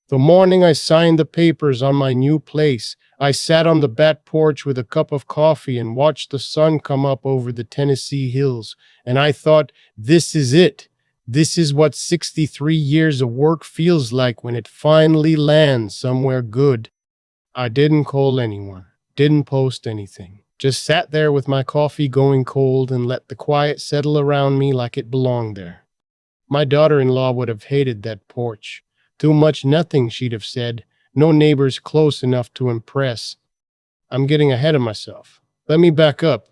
The morning I signed the papers on my new place, I sat on the back porch with a cup of coffee and watched the sun come up over the Tennessee hills, and I thought, this is it. This is what 63 years of work feels like when it finally lands somewhere good. I didn't call anyone, didn't post anything. Just sat there with my coffee going cold and let the quiet settle around me like it belonged there. My daughter-in-law would have hated that porch. Too much nothing, she'd have said. No neighbors close enough to impress. I'm getting ahead of myself. Let me back up.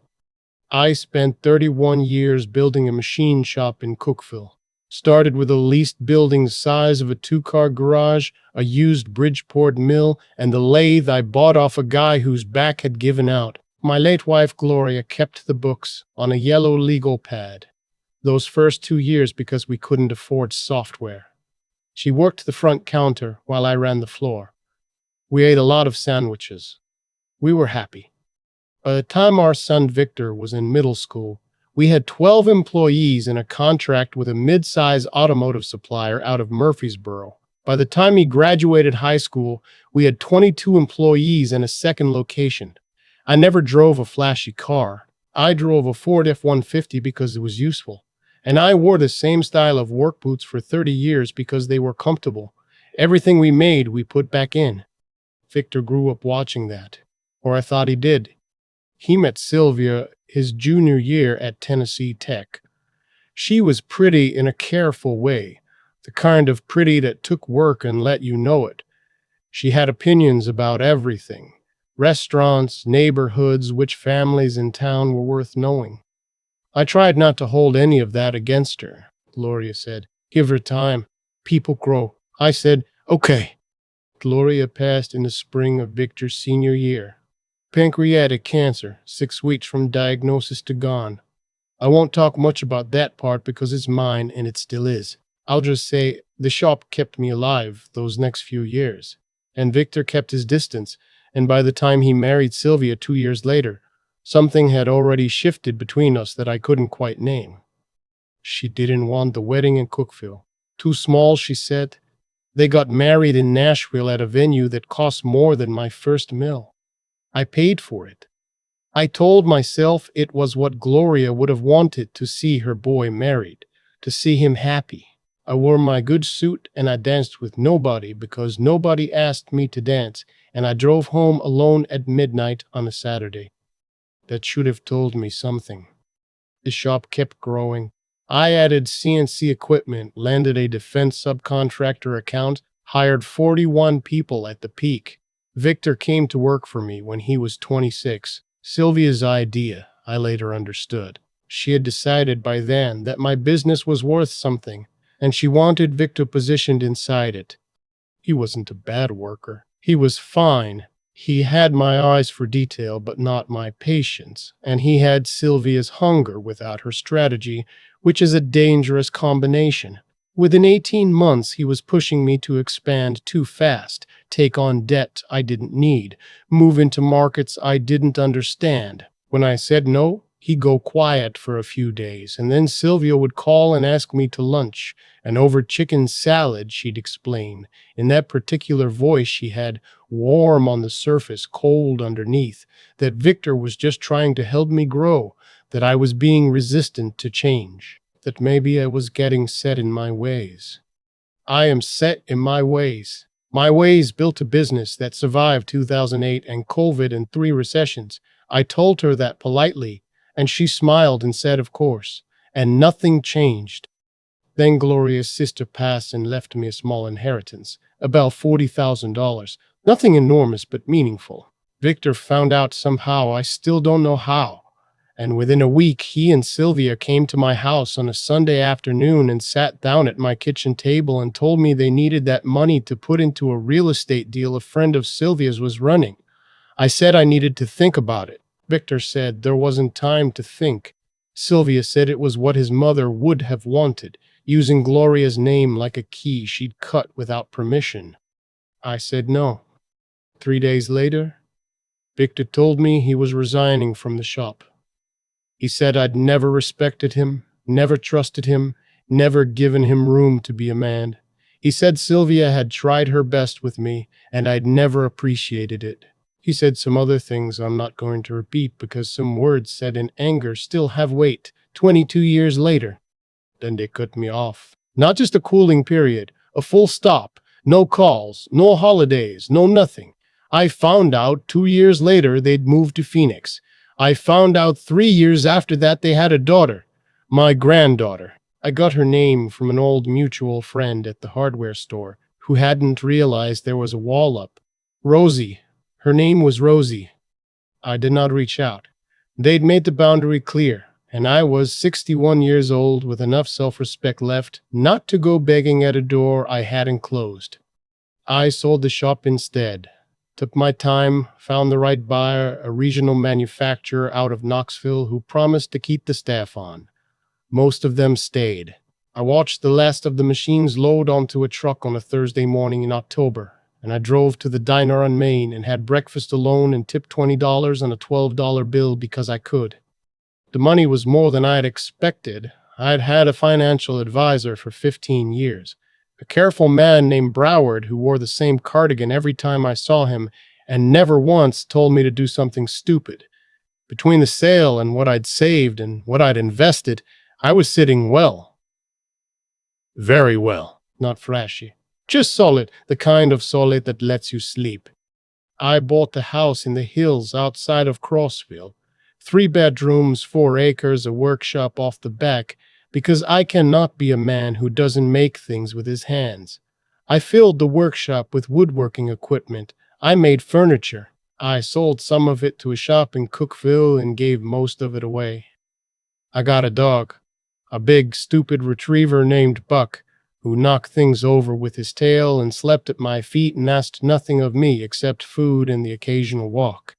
I spent 31 years building a machine shop in Cookeville. Started with a leased building the size of a two-car garage, a used Bridgeport mill, and the lathe I bought off a guy whose back had given out. My late wife, Gloria, kept the books on a yellow legal pad. Those first 2 years because we couldn't afford software. She worked the front counter while I ran the floor. We ate a lot of sandwiches. We were happy. By the time our son Victor was in middle school, we had 12 employees and a contract with a mid-size automotive supplier out of Murfreesboro. By the time he graduated high school, we had 22 employees and a second location. I never drove a flashy car. I drove a Ford F-150 because it was useful. And I wore the same style of work boots for 30 years because they were comfortable. Everything we made, we put back in. Victor grew up watching that. Or I thought he did. He met Sylvia his junior year at Tennessee Tech. She was pretty in a careful way, the kind of pretty that took work and let you know it. She had opinions about everything. Restaurants, neighborhoods, which families in town were worth knowing. I tried not to hold any of that against her. Gloria said, give her time. People grow. I said, okay. Gloria passed in the spring of Victor's senior year. Pancreatic cancer, 6 weeks from diagnosis to gone. I won't talk much about that part because it's mine and it still is. I'll just say the shop kept me alive those next few years. And Victor kept his distance, and by the time he married Sylvia 2 years later, something had already shifted between us that I couldn't quite name. She didn't want the wedding in Cookeville. Too small, she said. They got married in Nashville at a venue that cost more than my first mill. I paid for it. I told myself it was what Gloria would have wanted to see her boy married, to see him happy. I wore my good suit and I danced with nobody because nobody asked me to dance, and I drove home alone at midnight on a Saturday. That should have told me something. The shop kept growing. I added CNC equipment, landed a defense subcontractor account, hired 41 people at the peak. Victor came to work for me when he was 26. Sylvia's idea, I later understood. She had decided by then that my business was worth something, and she wanted Victor positioned inside it. He wasn't a bad worker. He was fine. He had my eyes for detail, but not my patience, and he had Sylvia's hunger without her strategy, which is a dangerous combination. Within 18 months, he was pushing me to expand too fast, take on debt I didn't need, move into markets I didn't understand. When I said no, he'd go quiet for a few days, and then Sylvia would call and ask me to lunch, and over chicken salad, she'd explain. In that particular voice she had, warm on the surface, cold underneath, that Victor was just trying to help me grow, that I was being resistant to change, that maybe I was getting set in my ways. I am set in my ways. My ways built a business that survived 2008 and COVID and 3 recessions. I told her that politely, and she smiled and said, of course, and nothing changed. Then Gloria's sister passed and left me a small inheritance, about $40,000. Nothing enormous, but meaningful. Victor found out somehow, I still don't know how. And within a week, he and Sylvia came to my house on a Sunday afternoon and sat down at my kitchen table and told me they needed that money to put into a real estate deal a friend of Sylvia's was running. I said I needed to think about it. Victor said there wasn't time to think. Sylvia said it was what his mother would have wanted, using Gloria's name like a key she'd cut without permission. I said no. 3 days later, Victor told me he was resigning from the shop. He said I'd never respected him, never trusted him, never given him room to be a man. He said Sylvia had tried her best with me, and I'd never appreciated it. He said some other things I'm not going to repeat because some words said in anger still have weight 22 years later. Then they cut me off. Not just a cooling period, a full stop. No calls, no holidays, no nothing. I found out 2 years later they'd moved to Phoenix. I found out 3 years after that they had a daughter. My granddaughter. I got her name from an old mutual friend at the hardware store who hadn't realized there was a wall up. Rosie. Her name was Rosie. I did not reach out. They'd made the boundary clear, and I was 61 years old with enough self-respect left not to go begging at a door I hadn't closed. I sold the shop instead. Took my time, found the right buyer, a regional manufacturer out of Knoxville who promised to keep the staff on. Most of them stayed. I watched the last of the machines load onto a truck on a Thursday morning in October, and I drove to the diner on Main and had breakfast alone and tipped $20 on a $12 bill because I could. The money was more than I had expected. I'd had a financial advisor for 15 years, a careful man named Broward who wore the same cardigan every time I saw him and never once told me to do something stupid. Between the sale and what I'd saved and what I'd invested, I was sitting well. Very well. Not flashy. Just solid, the kind of solid that lets you sleep. I bought the house in the hills outside of Crossville. 3 bedrooms, 4 acres, a workshop off the back, because I cannot be a man who doesn't make things with his hands. I filled the workshop with woodworking equipment. I made furniture. I sold some of it to a shop in Cookville and gave most of it away. I got a dog, a big, stupid retriever named Buck, who knocked things over with his tail and slept at my feet and asked nothing of me except food and the occasional walk.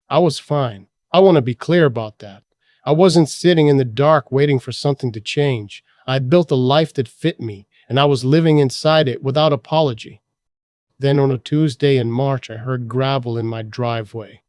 I was fine. I want to be clear about that. I wasn't sitting in the dark waiting for something to change. I'd built a life that fit me, and I was living inside it without apology. Then on a Tuesday in March, I heard gravel in my driveway.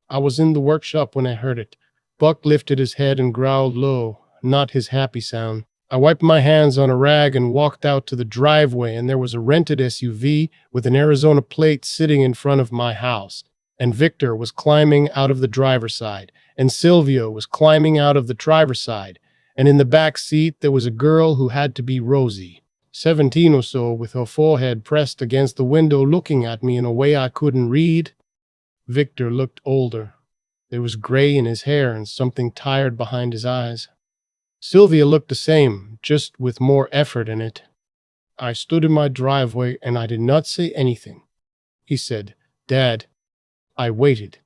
I was in the workshop when I heard it. Buck lifted his head and growled low, not his happy sound. I wiped my hands on a rag and walked out to the driveway, and there was a rented SUV with an Arizona plate sitting in front of my house. And Victor was climbing out of the driver's side, and Sylvia was climbing out of the driver's side, and in the back seat there was a girl who had to be Rosie, 17 or so, with her forehead pressed against the window looking at me in a way I couldn't read. Victor looked older. There was gray in his hair and something tired behind his eyes. Sylvia looked the same, just with more effort in it. I stood in my driveway and I did not say anything. He said, "Dad." I waited.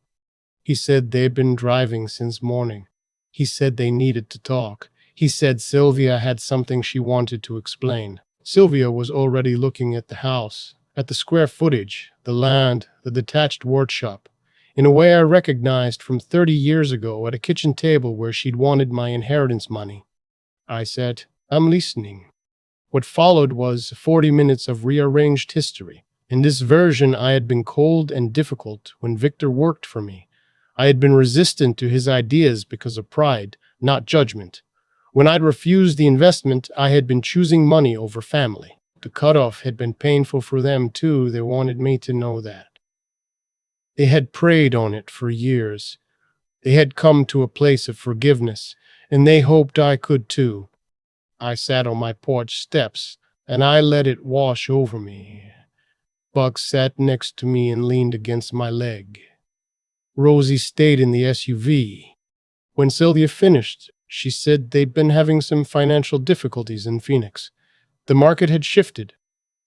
He said they'd been driving since morning. He said they needed to talk. He said Sylvia had something she wanted to explain. Sylvia was already looking at the house, at the square footage, the land, the detached workshop, in a way I recognized from 30 years ago at a kitchen table where she'd wanted my inheritance money. I said, "I'm listening." What followed was 40 minutes of rearranged history. In this version, I had been cold and difficult when Victor worked for me. I had been resistant to his ideas because of pride, not judgment. When I'd refused the investment, I had been choosing money over family. The cutoff had been painful for them too. They wanted me to know that. They had preyed on it for years. They had come to a place of forgiveness, and they hoped I could too. I sat on my porch steps, and I let it wash over me. Buck sat next to me and leaned against my leg. Rosie stayed in the SUV. When Sylvia finished, she said they'd been having some financial difficulties in Phoenix. The market had shifted.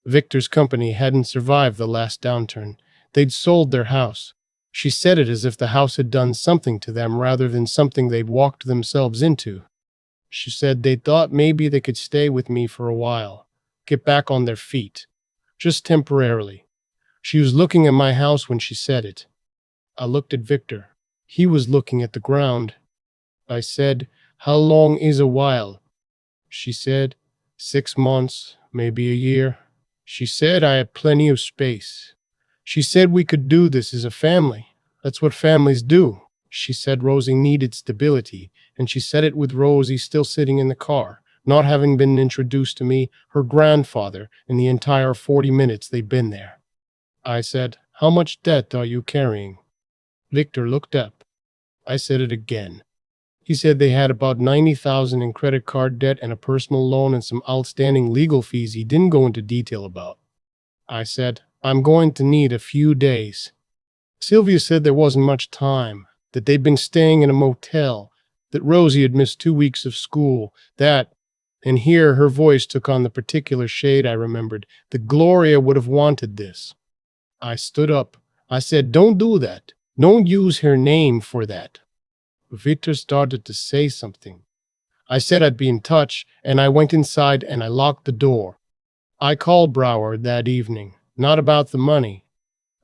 Victor's company hadn't survived the last downturn. They'd sold their house. She said it as if the house had done something to them rather than something they'd walked themselves into. She said they thought maybe they could stay with me for a while, get back on their feet, just temporarily. She was looking at my house when she said it. I looked at Victor. He was looking at the ground. I said, "How long is a while?" She said, 6 months, maybe a year. She said I had plenty of space. She said we could do this as a family. That's what families do. She said Rosie needed stability, and she said it with Rosie still sitting in the car. not having been introduced to me, her grandfather, in the entire 40 minutes they'd been there. I said, "How much debt are you carrying?" Victor looked up. I said it again. He said they had about 90,000 in credit card debt and a personal loan and some outstanding legal fees he didn't go into detail about. I said, "I'm going to need a few days." Sylvia said there wasn't much time, that they'd been staying in a motel, that Rosie had missed 2 weeks of school, and here her voice took on the particular shade I remembered, that Gloria would have wanted this. I stood up. I said, "Don't do that. Don't use her name for that." Victor started to say something. I said I'd be in touch, and I went inside and I locked the door. I called Broward that evening, not about the money,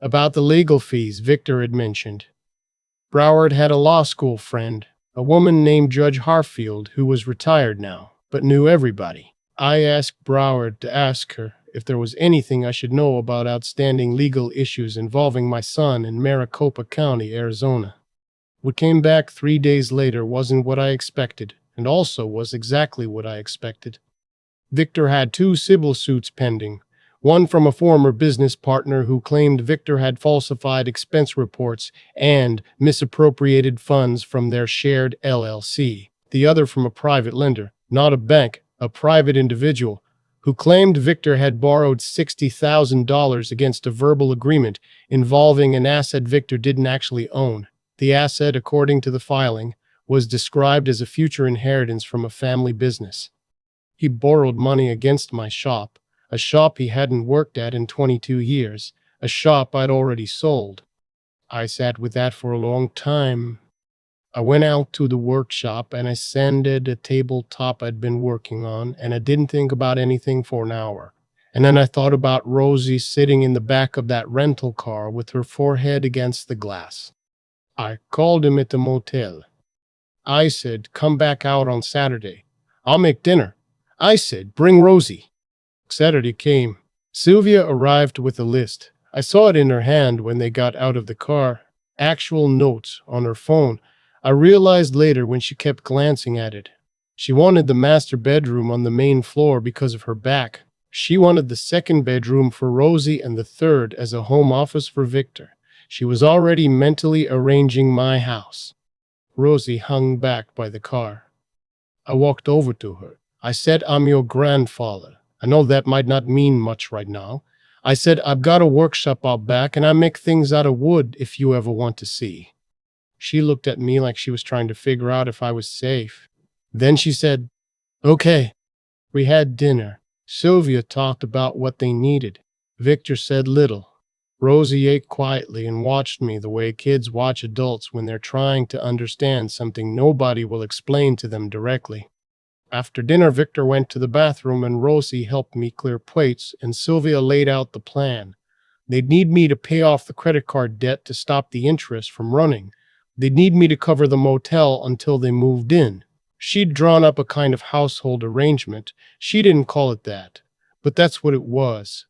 about the legal fees Victor had mentioned. Broward had a law school friend, a woman named Judge Harfield, who was retired now, but knew everybody. I asked Broward to ask her if there was anything I should know about outstanding legal issues involving my son in Maricopa County, Arizona. What came back 3 days later wasn't what I expected, and also was exactly what I expected. Victor had 2 civil suits pending, one from a former business partner who claimed Victor had falsified expense reports and misappropriated funds from their shared LLC, the other from a private lender, not a bank, a private individual, who claimed Victor had borrowed $60,000 against a verbal agreement involving an asset Victor didn't actually own. The asset, according to the filing, was described as a future inheritance from a family business. He borrowed money against my shop, a shop he hadn't worked at in 22 years, a shop I'd already sold. I sat with that for a long time. I went out to the workshop and I sanded a tabletop I'd been working on, and I didn't think about anything for an hour. And then I thought about Rosie sitting in the back of that rental car with her forehead against the glass. I called him at the motel. I said, "Come back out on Saturday. I'll make dinner." I said, "Bring Rosie." Saturday came. Sylvia arrived with a list. I saw it in her hand when they got out of the car. Actual notes on her phone. I realized later when she kept glancing at it. She wanted the master bedroom on the main floor because of her back. She wanted the second bedroom for Rosie and the third as a home office for Victor. She was already mentally arranging my house. Rosie hung back by the car. I walked over to her. I said, "I'm your grandfather. I know that might not mean much right now." I said, "I've got a workshop out back and I make things out of wood if you ever want to see." She looked at me like she was trying to figure out if I was safe. Then she said, "Okay." We had dinner. Sylvia talked about what they needed. Victor said little. Rosie ate quietly and watched me the way kids watch adults when they're trying to understand something nobody will explain to them directly. After dinner, Victor went to the bathroom and Rosie helped me clear plates, and Sylvia laid out the plan. They'd need me to pay off the credit card debt to stop the interest from running. They'd need me to cover the motel until they moved in. She'd drawn up a kind of household arrangement. She didn't call it that, but that's what it was,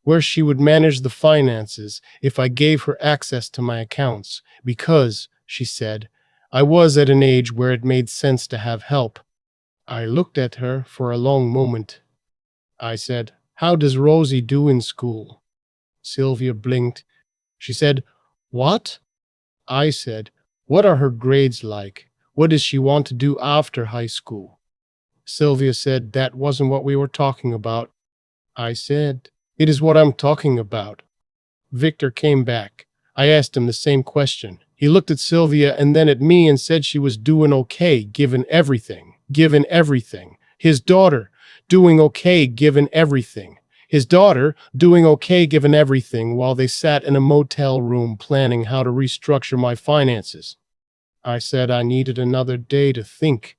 where she would manage the finances if I gave her access to my accounts, because, she said, I was at an age where it made sense to have help. I looked at her for a long moment. I said, "How does Rosie do in school?" Sylvia blinked. She said, "What?" I said, "What are her grades like? What does she want to do after high school?" Sylvia said, "That wasn't what we were talking about." I said, "It is what I'm talking about." Victor came back. I asked him the same question. He looked at Sylvia and then at me and said she was doing okay, given everything. Given everything. His daughter, doing okay, given everything. His daughter, doing okay, given everything, while they sat in a motel room planning how to restructure my finances. I said I needed another day to think.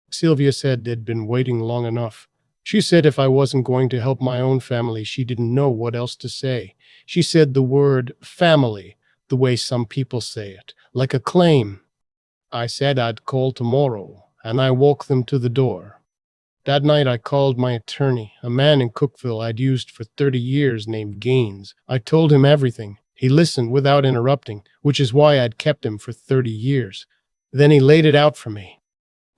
Sylvia said they'd been waiting long enough. She said if I wasn't going to help my own family, she didn't know what else to say. She said the word family, the way some people say it, like a claim. I said I'd call tomorrow, and I walked them to the door. That night I called my attorney, a man in Cookville I'd used for 30 years named Gaines. I told him everything. He listened without interrupting, which is why I'd kept him for 30 years. Then he laid it out for me.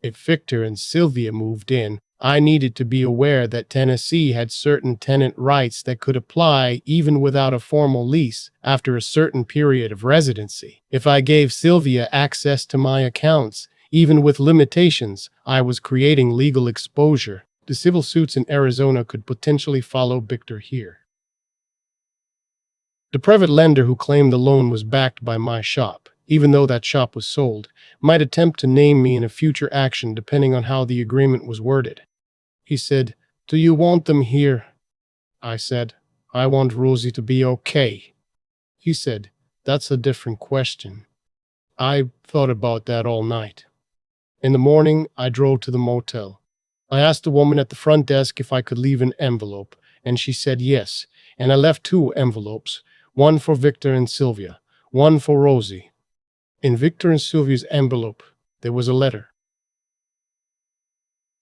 If Victor and Sylvia moved in, I needed to be aware that Tennessee had certain tenant rights that could apply even without a formal lease after a certain period of residency. If I gave Sylvia access to my accounts, even with limitations, I was creating legal exposure. The civil suits in Arizona could potentially follow Victor here. The private lender who claimed the loan was backed by my shop, even though that shop was sold, might attempt to name me in a future action depending on how the agreement was worded. He said, "Do you want them here?" I said, "I want Rosie to be okay." He said, "That's a different question." I thought about that all night. In the morning, I drove to the motel. I asked the woman at the front desk if I could leave an envelope, and she said yes, and I left 2 envelopes, one for Victor and Sylvia, one for Rosie. In Victor and Sylvia's envelope, there was a letter.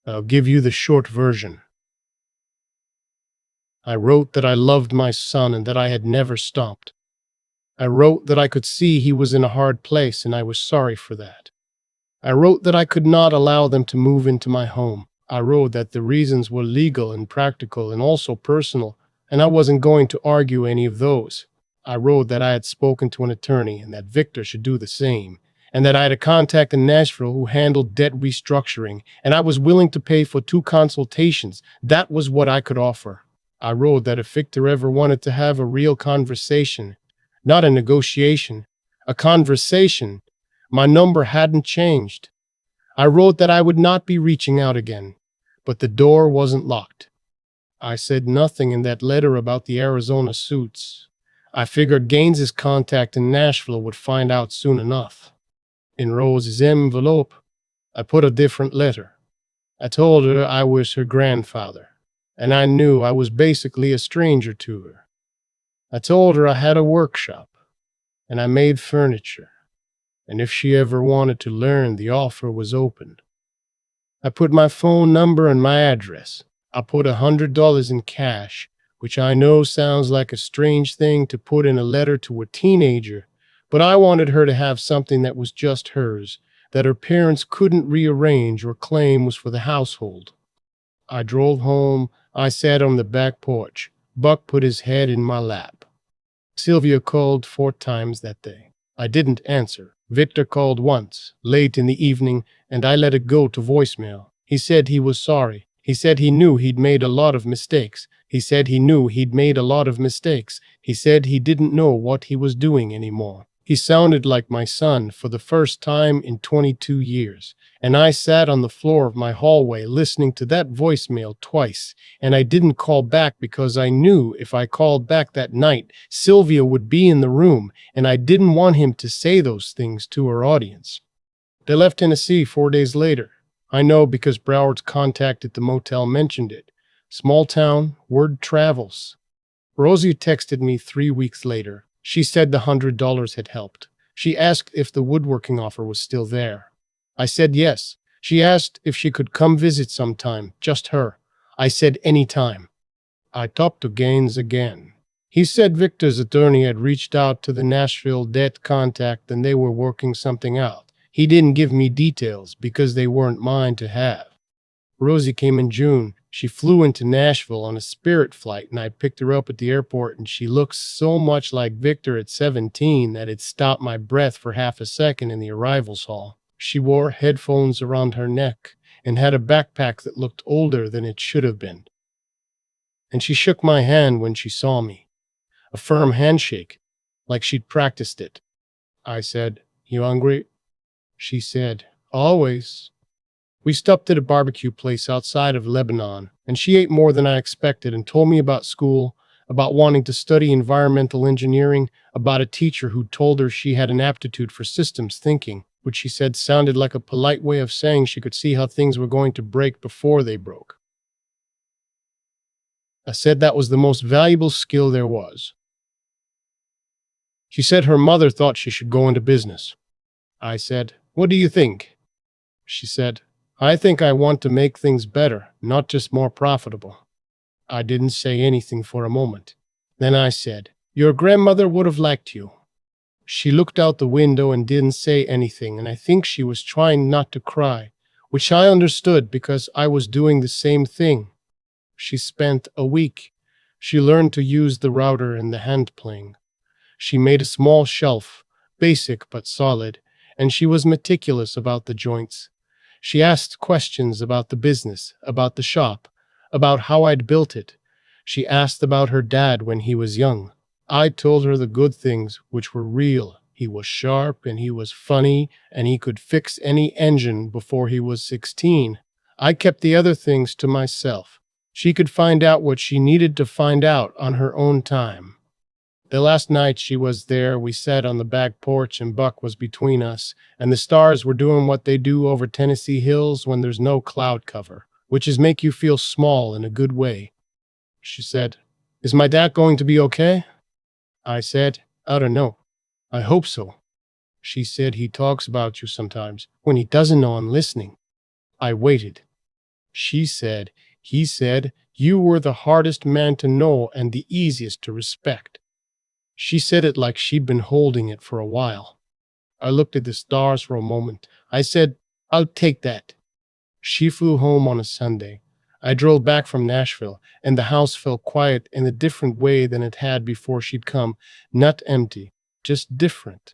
I'll give you the short version. I wrote that I loved my son and that I had never stopped. I wrote that I could see he was in a hard place and I was sorry for that. I wrote that I could not allow them to move into my home. I wrote that the reasons were legal and practical and also personal, and I wasn't going to argue any of those. I wrote that I had spoken to an attorney and that Victor should do the same, and that I had a contact in Nashville who handled debt restructuring, and I was willing to pay for 2 consultations. That was what I could offer. I wrote that if Victor ever wanted to have a real conversation, not a negotiation, a conversation, my number hadn't changed. I wrote that I would not be reaching out again, but the door wasn't locked. I said nothing in that letter about the Arizona suits. I figured Gaines's contact in Nashville would find out soon enough. In Rose's envelope, I put a different letter. I told her I was her grandfather, and I knew I was basically a stranger to her. I told her I had a workshop, and I made furniture, and if she ever wanted to learn, the offer was open. I put my phone number and my address. I put $100 in cash, which I know sounds like a strange thing to put in a letter to a teenager, but I wanted her to have something that was just hers, that her parents couldn't rearrange or claim was for the household. I drove home. I sat on the back porch. Buck put his head in my lap. Sylvia called 4 times that day. I didn't answer. Victor called once, late in the evening, and I let it go to voicemail. He said he was sorry. He said he knew he'd made a lot of mistakes. He said he knew he'd made a lot of mistakes. He said he didn't know what he was doing anymore. He sounded like my son for the first time in 22 years. And I sat on the floor of my hallway listening to that voicemail twice, and I didn't call back because I knew if I called back that night, Sylvia would be in the room, and I didn't want him to say those things to her audience. They left Tennessee 4 days later. I know because Broward's contact at the motel mentioned it. Small town, word travels. Rosie texted me 3 weeks later. She said the $100 had helped. She asked if the woodworking offer was still there. I said yes. She asked if she could come visit sometime, just her. I said anytime. I talked to Gaines again. He said Victor's attorney had reached out to the Nashville debt contact and they were working something out. He didn't give me details because they weren't mine to have. Rosie came in June. She flew into Nashville on a Spirit flight, and I picked her up at the airport, and she looks so much like Victor at 17 that it stopped my breath for half a second in the arrivals hall. She wore headphones around her neck and had a backpack that looked older than it should have been. And she shook my hand when she saw me. A firm handshake, like she'd practiced it. I said, "You hungry?" She said, "Always." We stopped at a barbecue place outside of Lebanon, and she ate more than I expected and told me about school, about wanting to study environmental engineering, about a teacher who told her she had an aptitude for systems thinking, which she said sounded like a polite way of saying she could see how things were going to break before they broke. I said that was the most valuable skill there was. She said her mother thought she should go into business. I said, "What do you think?" She said, "I think I want to make things better, not just more profitable." I didn't say anything for a moment. Then I said, "Your grandmother would have liked you." She looked out the window and didn't say anything, and I think she was trying not to cry, which I understood because I was doing the same thing. She spent a week. She learned to use the router and the hand plane. She made a small shelf, basic but solid, and she was meticulous about the joints. She asked questions about the business, about the shop, about how I'd built it. She asked about her dad when he was young. I told her the good things, which were real. He was sharp and he was funny and he could fix any engine before he was 16. I kept the other things to myself. She could find out what she needed to find out on her own time. The last night she was there, we sat on the back porch and Buck was between us, and the stars were doing what they do over Tennessee hills when there's no cloud cover, which is make you feel small in a good way. She said, "Is my dad going to be okay?" I said, "I don't know. I hope so." She said, "He talks about you sometimes, when he doesn't know I'm listening." I waited. She said, "He said you were the hardest man to know and the easiest to respect." She said it like she'd been holding it for a while. I looked at the stars for a moment. I said, "I'll take that." She flew home on a Sunday. I drove back from Nashville, and the house felt quiet in a different way than it had before she'd come. Not empty, just different.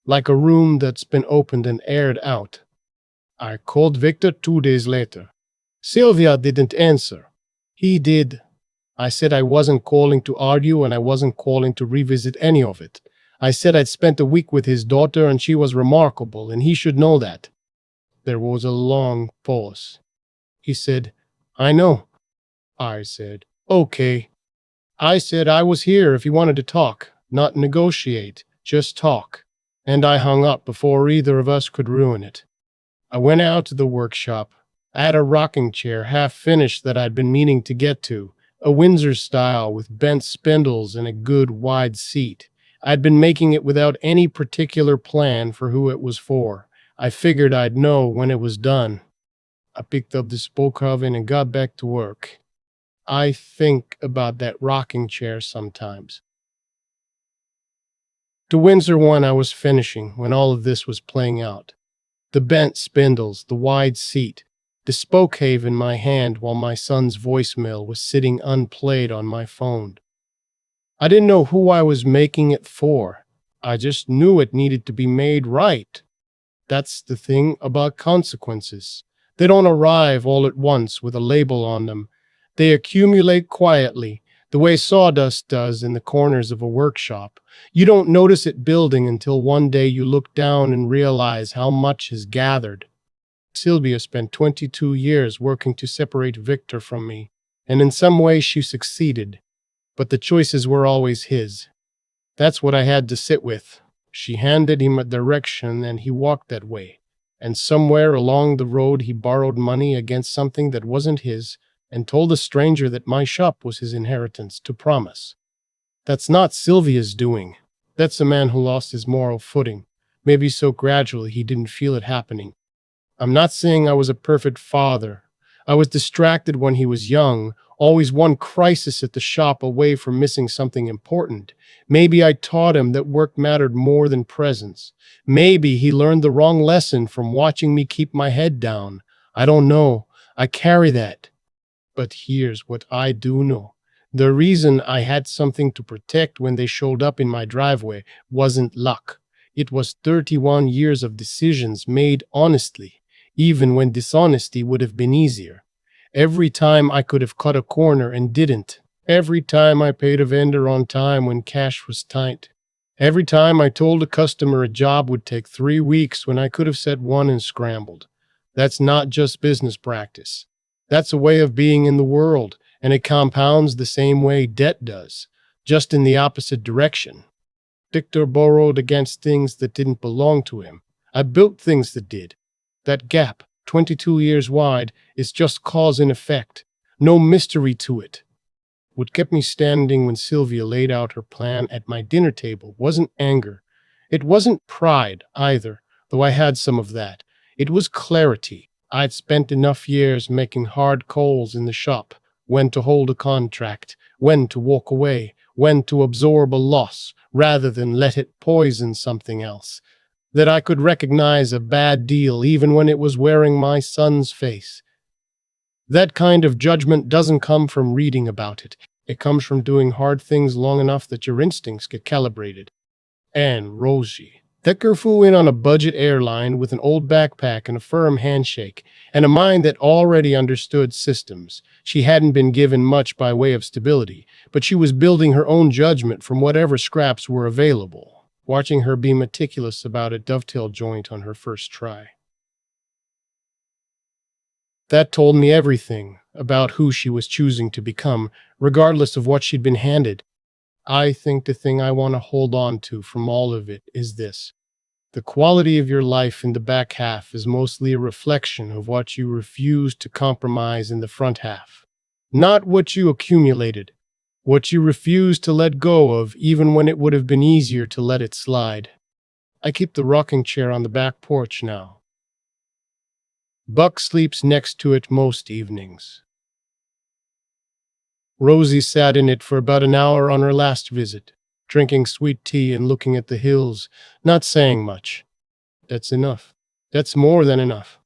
Like a room that's been opened and aired out. I called Victor 2 days later. Sylvia didn't answer. He did. I said I wasn't calling to argue and I wasn't calling to revisit any of it. I said I'd spent a week with his daughter and she was remarkable and he should know that. There was a long pause. He said, "I know." I said, "Okay." I said I was here if you wanted to talk, not negotiate, just talk. And I hung up before either of us could ruin it. I went out to the workshop. I had a rocking chair half finished that I'd been meaning to get to, a Windsor style with bent spindles and a good wide seat. I'd been making it without any particular plan for who it was for. I figured I'd know when it was done. I picked up the spoke oven and got back to work. I think about that rocking chair sometimes. The Windsor one I was finishing when all of this was playing out. The bent spindles, the wide seat, the spoke have in my hand while my son's voicemail was sitting unplayed on my phone. I didn't know who I was making it for. I just knew it needed to be made right. That's the thing about consequences. They don't arrive all at once with a label on them. They accumulate quietly, the way sawdust does in the corners of a workshop. You don't notice it building until one day you look down and realize how much has gathered. Sylvia spent 22 years working to separate Victor from me, and in some ways she succeeded, but the choices were always his. That's what I had to sit with. She handed him a direction and he walked that way. And somewhere along the road he borrowed money against something that wasn't his and told a stranger that my shop was his inheritance to promise. That's not Sylvia's doing. That's a man who lost his moral footing, maybe so gradually he didn't feel it happening. I'm not saying I was a perfect father. I was distracted when he was young, always one crisis at the shop away from missing something important. Maybe I taught him that work mattered more than presence. Maybe he learned the wrong lesson from watching me keep my head down. I don't know. I carry that. But here's what I do know. The reason I had something to protect when they showed up in my driveway wasn't luck. It was 31 years of decisions made honestly, even when dishonesty would have been easier. Every time I could have cut a corner and didn't. Every time I paid a vendor on time when cash was tight. Every time I told a customer a job would take 3 weeks when I could have said one and scrambled. That's not just business practice. That's a way of being in the world, and it compounds the same way debt does, just in the opposite direction. Victor borrowed against things that didn't belong to him. I built things that did. That gap, 22 years wide, is just cause and effect. No mystery to it. What kept me standing when Sylvia laid out her plan at my dinner table wasn't anger. It wasn't pride either, though I had some of that. It was clarity. I'd spent enough years making hard calls in the shop, when to hold a contract, when to walk away, when to absorb a loss, rather than let it poison something else. that I could recognize a bad deal even when it was wearing my son's face. That kind of judgment doesn't come from reading about it. It comes from doing hard things long enough that your instincts get calibrated. And Rosie. Decker flew in on a budget airline with an old backpack and a firm handshake, and a mind that already understood systems. She hadn't been given much by way of stability, but she was building her own judgment from whatever scraps were available. Watching her be meticulous about a dovetail joint on her first try. That told me everything about who she was choosing to become, regardless of what she'd been handed. I think the thing I want to hold on to from all of it is this. The quality of your life in the back half is mostly a reflection of what you refuse to compromise in the front half. Not what you accumulated, what you refuse to let go of, even when it would have been easier to let it slide. I keep the rocking chair on the back porch now. Buck sleeps next to it most evenings. Rosie sat in it for about an hour on her last visit, drinking sweet tea and looking at the hills, not saying much. That's enough. That's more than enough.